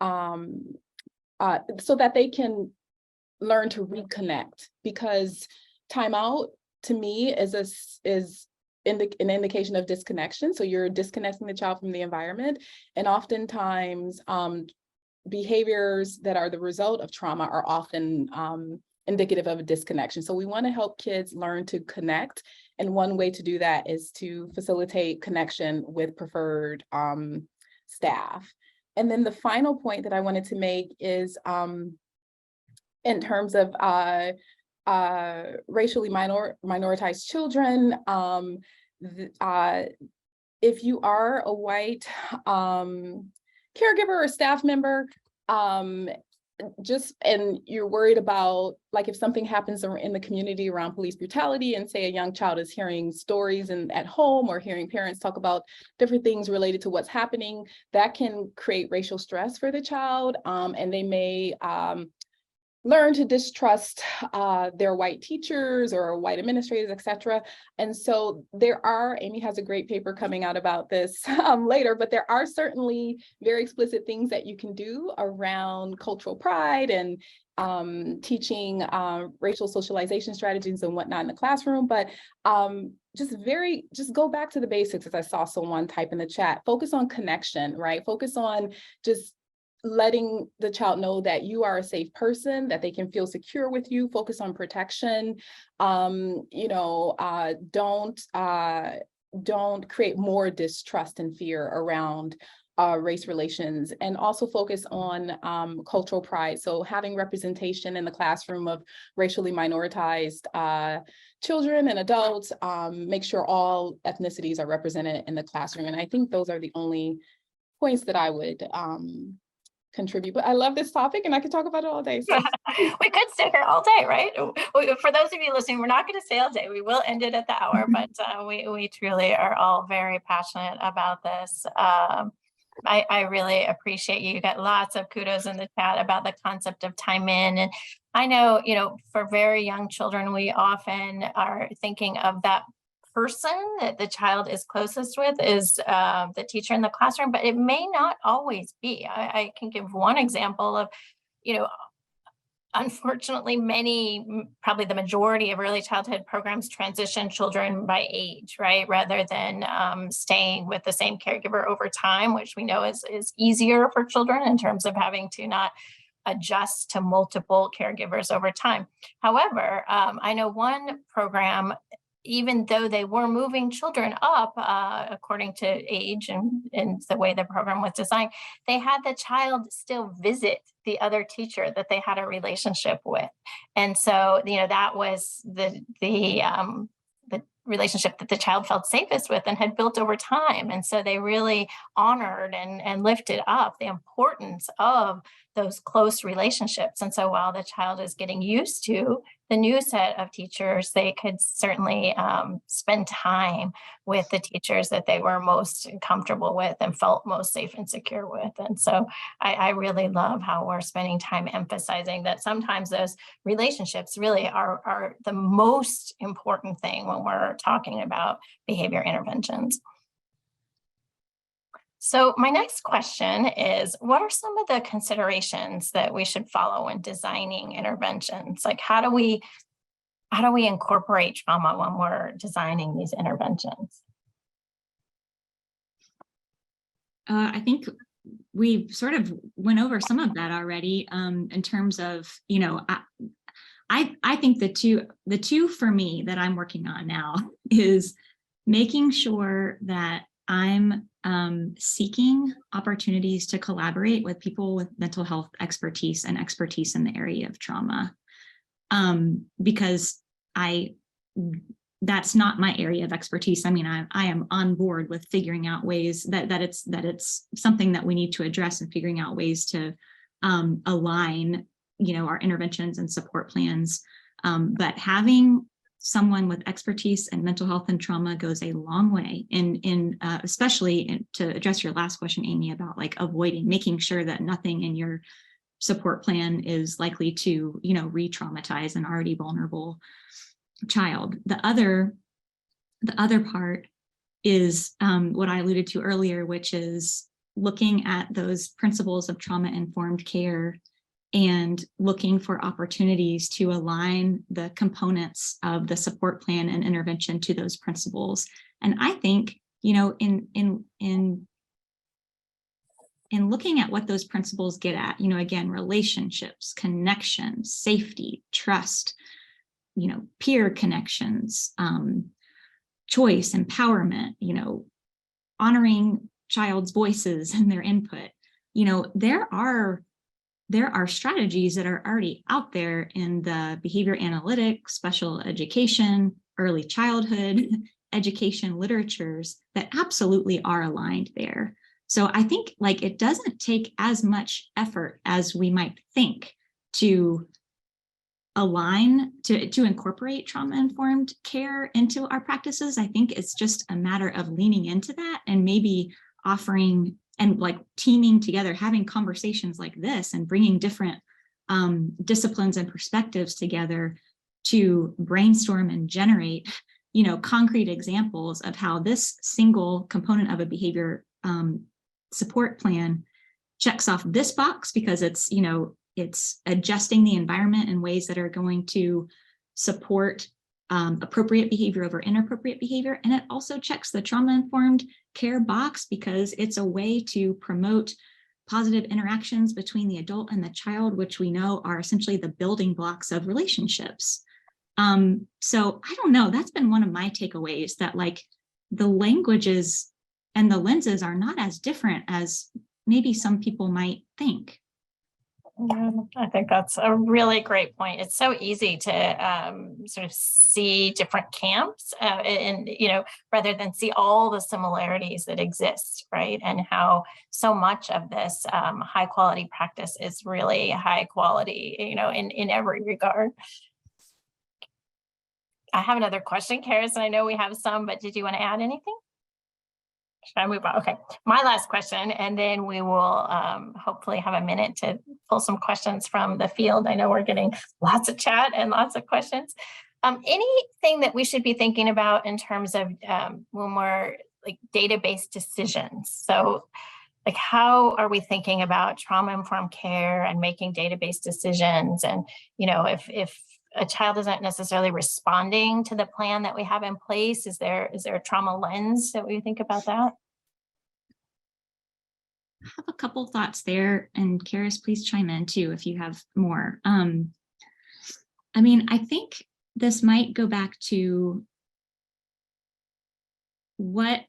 so that they can learn to reconnect. Because timeout to me is an indication of disconnection. So you're disconnecting the child from the environment, and oftentimes behaviors that are the result of trauma are often indicative of a disconnection. So we want to help kids learn to connect. And one way to do that is to facilitate connection with preferred staff. And then the final point that I wanted to make is in terms of racially minoritized children, if you are a white caregiver or staff member, and you're worried about, like, if something happens in the community around police brutality, and say a young child is hearing stories at home or hearing parents talk about different things related to what's happening, that can create racial stress for the child, and they may learn to distrust their white teachers or white administrators, etc. And so Amy has a great paper coming out about this later, but there are certainly very explicit things that you can do around cultural pride and teaching racial socialization strategies and whatnot in the classroom. But just go back to the basics, as I saw someone type in the chat. Focus on connection, right? Focus on just letting the child know that you are a safe person, that they can feel secure with you. Focus on protection. You know, don't create more distrust and fear around race relations, and also focus on cultural pride. So having representation in the classroom of racially minoritized children and adults, make sure all ethnicities are represented in the classroom. And I think those are the only points that I would contribute. But I love this topic and I could talk about it all day. So. We could stay here all day, right? For those of you listening, we're not going to stay all day. We will end it at the hour, but we truly are all very passionate about this. I really appreciate you. You got lots of kudos in the chat about the concept of time in. And I know, you know, for very young children, we often are thinking of that person that the child is closest with is the teacher in the classroom, but it may not always be. I can give one example of, you know, unfortunately, probably the majority of early childhood programs transition children by age, right? Rather than staying with the same caregiver over time, which we know is easier for children in terms of having to not adjust to multiple caregivers over time. However, I know one program, even though they were moving children up according to age and the way the program was designed, they had the child still visit the other teacher that they had a relationship with. And so, you know, that was the relationship that the child felt safest with and had built over time. And so they really honored and lifted up the importance of those close relationships. And so while the child is getting used to the new set of teachers, they could certainly spend time with the teachers that they were most comfortable with and felt most safe and secure with. And so I really love how we're spending time emphasizing that sometimes those relationships really are the most important thing when we're talking about behavior interventions. So my next question is, what are some of the considerations that we should follow when designing interventions? Like, how do we incorporate trauma when we're designing these interventions? I think we sort of went over some of that already in terms of, you know, I think the two for me that I'm working on now is making sure that I'm seeking opportunities to collaborate with people with mental health expertise and expertise in the area of trauma, because that's not my area of expertise. I mean, I am on board with figuring out ways that it's something that we need to address, and figuring out ways to align, you know, our interventions and support plans. But having someone with expertise in mental health and trauma goes a long way in especially to address your last question, Amy, about like making sure that nothing in your support plan is likely to, you know, re-traumatize an already vulnerable child. The other part is what I alluded to earlier, which is looking at those principles of trauma-informed care and looking for opportunities to align the components of the support plan and intervention to those principles. And I think, you know, in looking at what those principles get at, you know, again, relationships, connections, safety, trust, you know, peer connections, choice, empowerment, you know, honoring child's voices and their input. You know, there are strategies that are already out there in the behavior analytics, special education, early childhood education literatures that absolutely are aligned there. So I think like it doesn't take as much effort as we might think to align, to incorporate trauma-informed care into our practices. I think it's just a matter of leaning into that and maybe offering and like teaming together, having conversations like this and bringing different disciplines and perspectives together to brainstorm and generate, you know, concrete examples of how this single component of a behavior support plan checks off this box because it's, you know, it's adjusting the environment in ways that are going to support appropriate behavior over inappropriate behavior. And it also checks the trauma-informed care box because it's a way to promote positive interactions between the adult and the child, which we know are essentially the building blocks of relationships. So I don't know, that's been one of my takeaways, that like the languages and the lenses are not as different as maybe some people might think. Yeah, I think that's a really great point. It's so easy to sort of see different camps and, you know, rather than see all the similarities that exist, right? And how so much of this high quality practice is really high quality, you know, in every regard. I have another question, Karis, and I know we have some, but did you want to add anything? Should I move on? Okay, my last question, and then we will hopefully have a minute to pull some questions from the field. I know we're getting lots of chat and lots of questions. Anything that we should be thinking about in terms of when we're like database decisions? So like, how are we thinking about trauma-informed care and making database decisions? And, you know, if a child isn't necessarily responding to the plan that we have in place, is there a trauma lens that we think about that? I have a couple thoughts there, and Karis, please chime in too if you have more. I mean, I think this might go back to what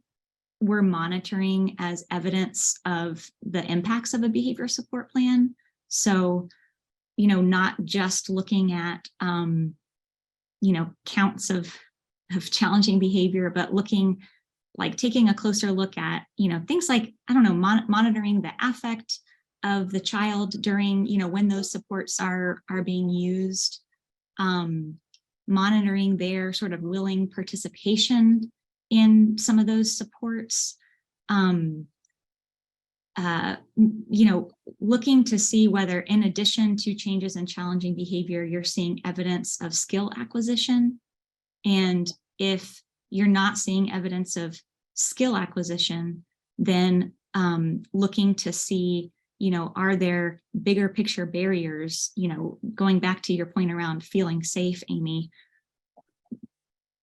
we're monitoring as evidence of the impacts of a behavior support plan. So, you know, not just looking at, you know, counts of challenging behavior, but looking like taking a closer look at, you know, things like, I don't know, monitoring the affect of the child during, you know, when those supports are being used, monitoring their sort of willing participation in some of those supports, you know, looking to see whether in addition to changes in challenging behavior, you're seeing evidence of skill acquisition. And if you're not seeing evidence of skill acquisition, then looking to see, you know, are there bigger picture barriers, you know, going back to your point around feeling safe, Amy,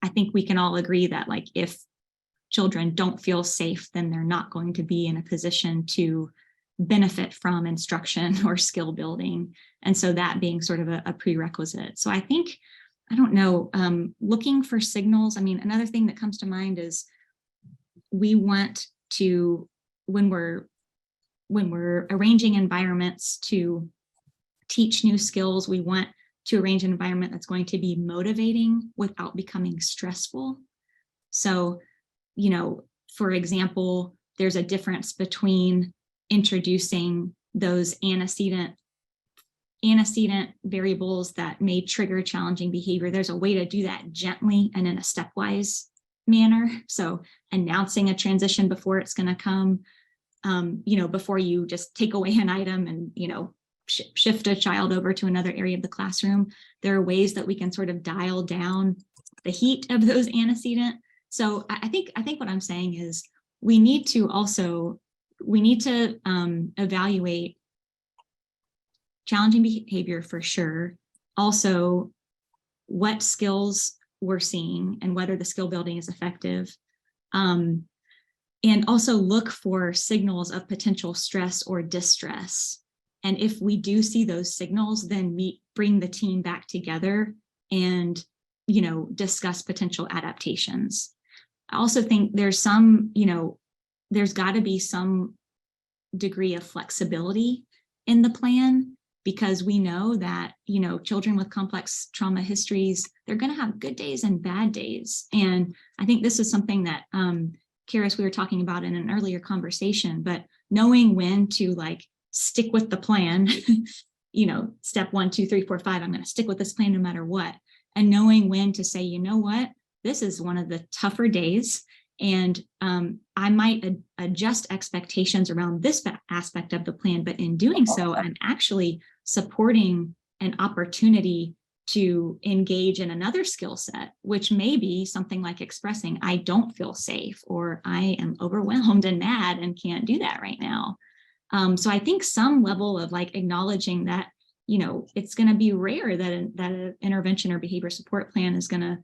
I think we can all agree that like if children don't feel safe, then they're not going to be in a position to benefit from instruction or skill building. And so that being sort of a prerequisite. So I think, I don't know, looking for signals. I mean, another thing that comes to mind is we want to, when we're arranging environments to teach new skills, we want to arrange an environment that's going to be motivating without becoming stressful. So, you know, for example, there's a difference between introducing those antecedent variables that may trigger challenging behavior. There's a way to do that gently and in a stepwise manner. So announcing a transition before it's going to come, you know, before you just take away an item and, you know, shift a child over to another area of the classroom. There are ways that we can sort of dial down the heat of those antecedent. So I think what I'm saying is we need to evaluate challenging behavior for sure. Also, what skills we're seeing and whether the skill building is effective. And also look for signals of potential stress or distress. And if we do see those signals, then we bring the team back together and, you know, discuss potential adaptations. I also think there's some, you know, there's got to be some degree of flexibility in the plan, because we know that, you know, children with complex trauma histories, they're going to have good days and bad days. And I think this is something that, Karis, we were talking about in an earlier conversation, but knowing when to like stick with the plan, you know, step 1, 2, 3, 4, 5, I'm going to stick with this plan no matter what. And knowing when to say, you know what, this is one of the tougher days. And I might adjust expectations around this aspect of the plan, but in doing so, I'm actually supporting an opportunity to engage in another skill set, which may be something like expressing, I don't feel safe, or I am overwhelmed and mad and can't do that right now. So I think some level of like acknowledging that, you know, it's going to be rare that an intervention or behavior support plan is going to,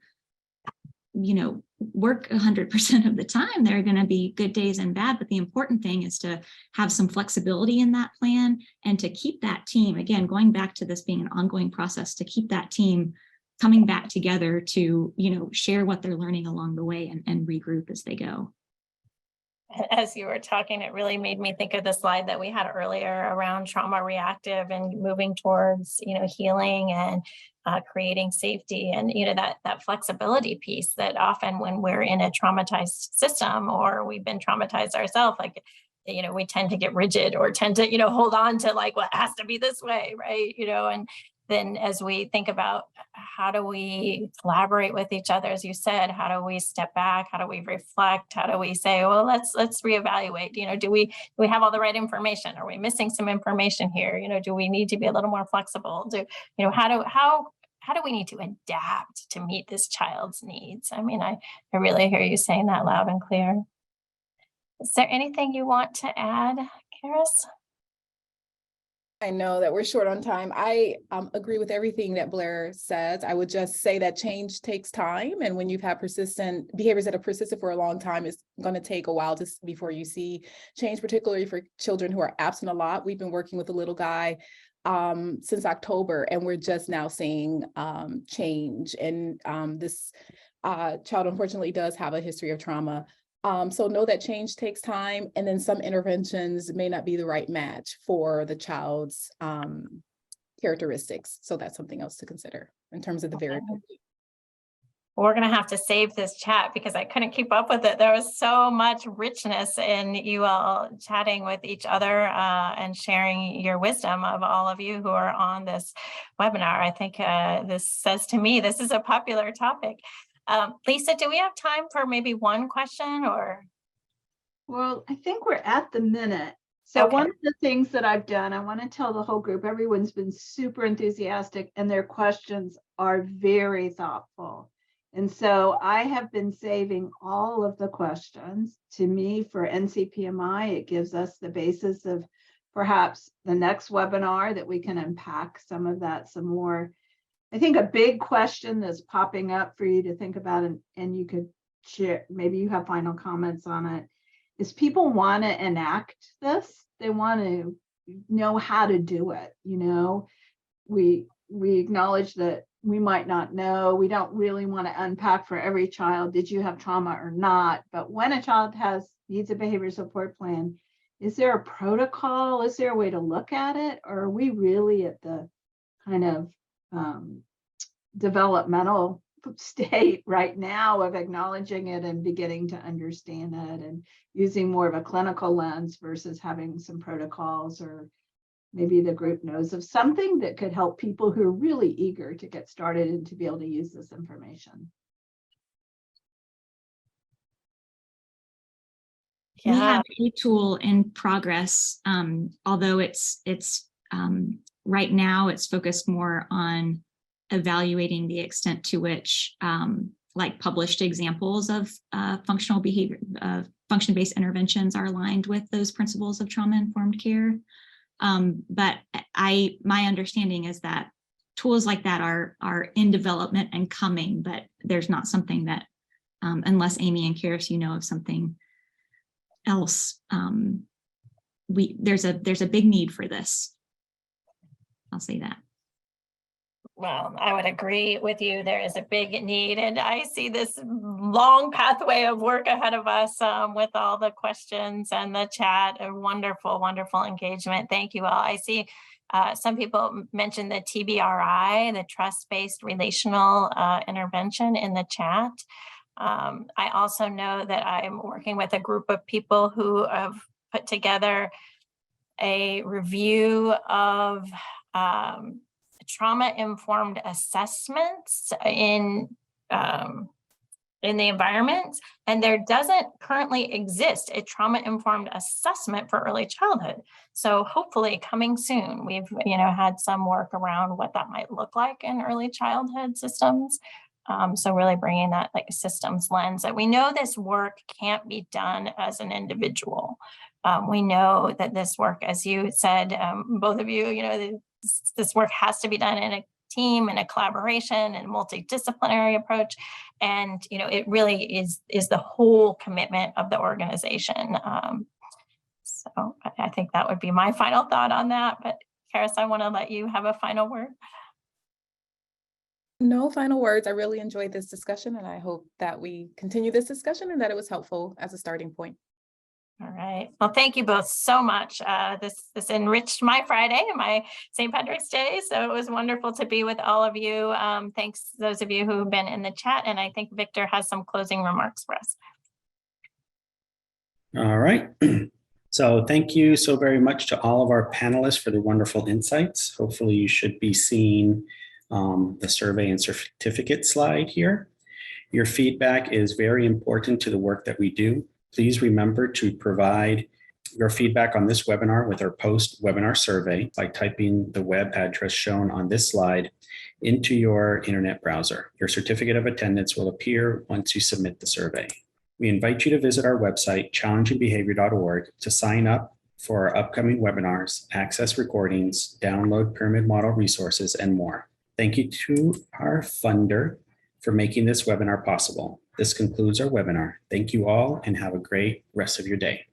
you know, work 100% of the time. There are going to be good days and bad, but the important thing is to have some flexibility in that plan and to keep that team, again, going back to this being an ongoing process, to keep that team coming back together to, you know, share what they're learning along the way and regroup as they go. As you were talking, it really made me think of the slide that we had earlier around trauma reactive and moving towards, you know, healing and creating safety, and, you know, that flexibility piece that often when we're in a traumatized system or we've been traumatized ourselves, like, you know, we tend to get rigid or tend to, you know, hold on to like, well, it has to be this way, right? You know, and then as we think about how do we collaborate with each other, as you said, how do we step back? How do we reflect? How do we say, well, let's reevaluate, you know, do we have all the right information? Are we missing some information here? You know, do we need to be a little more flexible? You know, how do we need to adapt to meet this child's needs? I mean, I really hear you saying that loud and clear. Is there anything you want to add, Karis? I know that we're short on time. I agree with everything that Blair says. I would just say that change takes time. And when you've had persistent behaviors that have persisted for a long time, it's going to take a while before you see change, particularly for children who are absent a lot. We've been working with a little guy since October, and we're just now seeing change. And this child unfortunately does have a history of trauma. So know that change takes time, and then some interventions may not be the right match for the child's characteristics. So that's something else to consider in terms of the variability. We're going to have to save this chat because I couldn't keep up with it. There was so much richness in you all chatting with each other and sharing your wisdom of all of you who are on this webinar. I think this says to me, this is a popular topic. Lisa, do we have time for maybe one question or? Well, I think we're at the minute. So Okay. One of the things that I've done, I want to tell the whole group, everyone's been super enthusiastic and their questions are very thoughtful. And so I have been saving all of the questions. To me, for NCPMI, it gives us the basis of perhaps the next webinar that we can unpack some of that some more. I think a big question that's popping up for you to think about, and you could share, maybe you have final comments on it, is people want to enact this. They want to know how to do it. You know, we acknowledge that we might not know. We don't really want to unpack for every child, did you have trauma or not? But when a child needs a behavior support plan, is there a protocol? Is there a way to look at it? Or are we really at the kind of developmental state right now of acknowledging it and beginning to understand it and using more of a clinical lens versus having some protocols, or maybe the group knows of something that could help people who are really eager to get started and to be able to use this information. We have a tool in progress, although it's right now it's focused more on evaluating the extent to which like published examples of functional behavior, function-based interventions are aligned with those principles of trauma-informed care. But my understanding is that tools like that are in development and coming, but there's not something that, unless Amy and Karis, you know of something else, there's a big need for this. I'll say that. Well, I would agree with you. There is a big need, and I see this long pathway of work ahead of us with all the questions and the chat. A wonderful, wonderful engagement. Thank you all. I see some people mentioned the TBRI, the trust-based relational intervention, in the chat. I also know that I'm working with a group of people who have put together a review of trauma-informed assessments in the environment, and there doesn't currently exist a trauma-informed assessment for early childhood. So hopefully coming soon. We've had some work around what that might look like in early childhood systems. So really bringing that like systems lens, that we know this work can't be done as an individual. We know that this work, as you said, both of you, this work has to be done in a team, and a collaboration and multidisciplinary approach. And, it really is the whole commitment of the organization. So I think that would be my final thought on that. But Karis, I want to let you have a final word. No final words. I really enjoyed this discussion, and I hope that we continue this discussion and that it was helpful as a starting point. All right. Well, thank you both so much. This enriched my Friday and my St. Patrick's Day. So it was wonderful to be with all of you. Thanks to those of you who have been in the chat. And I think Victor has some closing remarks for us. All right. So thank you so very much to all of our panelists for the wonderful insights. Hopefully you should be seeing the survey and certificate slide here. Your feedback is very important to the work that we do. Please remember to provide your feedback on this webinar with our post-webinar survey by typing the web address shown on this slide into your internet browser. Your certificate of attendance will appear once you submit the survey. We invite you to visit our website, challengingbehavior.org, to sign up for our upcoming webinars, access recordings, download pyramid model resources, and more. Thank you to our funder for making this webinar possible. This concludes our webinar. Thank you all and have a great rest of your day.